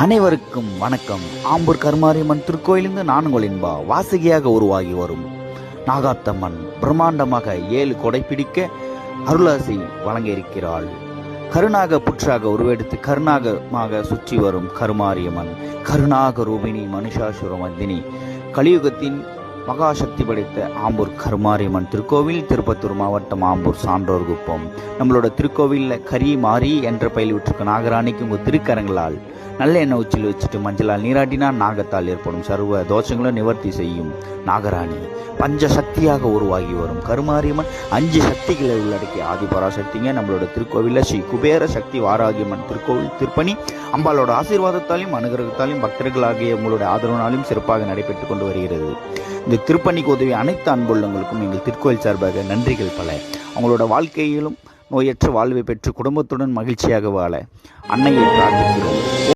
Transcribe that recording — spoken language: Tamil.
அனைவருக்கும் வணக்கம். ஆம்பூர் கருமாரியம்மன் திருக்கோயிலிருந்து நான் உங்கள் இன்பா வாசகியாக உருவாகி வரும் நாகாத்தம்மன் பிரம்மாண்டமாக 7 கொடை பிடிக்க அருளாசி வழங்க இருக்கிறாள். கருணாக புற்றாக உருவெடுத்து கருணாகமாக சுற்றி வரும் கருமாரியம்மன் கருணாக ரூபிணி மனுஷாசுரமர்தினி கலியுகத்தின் மகாசக்தி படைத்த ஆம்பூர் கருமாரியம்மன் திருக்கோவில், திருப்பத்தூர் மாவட்டம் ஆம்பூர் சான்றோர் குப்பம். நம்மளோட திருக்கோவிலில் கரி மாறி என்ற பயில் விட்டுருக்க நாகராணிக்கு உங்கள் திருக்கரங்களால் நல்ல எண்ணெய் உச்சில் வச்சுட்டு மஞ்சளால் நீராட்டினால் நாகத்தால் ஏற்படும் சர்வ தோஷங்களும் நிவர்த்தி செய்யும் நாகராணி பஞ்ச சக்தியாக உருவாகி வரும் கருமாரியம்மன் 5 சக்திகளை உள்ளடக்கிய ஆதிபராசக்திங்க. நம்மளோட திருக்கோவிலில் ஸ்ரீ குபேர சக்தி வாராகியம்மன் திருக்கோவில் திருப்பணி அம்பாலோட ஆசீர்வாதத்தாலையும் அனுகிரகத்தாலையும் பக்தர்களாகிய உங்களுடைய ஆதரவினாலும் சிறப்பாக நடைபெற்றுக் கொண்டு வருகிறது. இந்த திருப்பணிக்கு உதவி அனைத்து அன்புள்ளங்களுக்கும் எங்கள் திருக்கோயில் சார்பாக நன்றிகள் பல. அவங்களோட வாழ்க்கையிலும் நோயற்ற வாழ்வை பெற்று குடும்பத்துடன் மகிழ்ச்சியாக வாழ அன்னையை பிரார்த்திக்கிறோம்.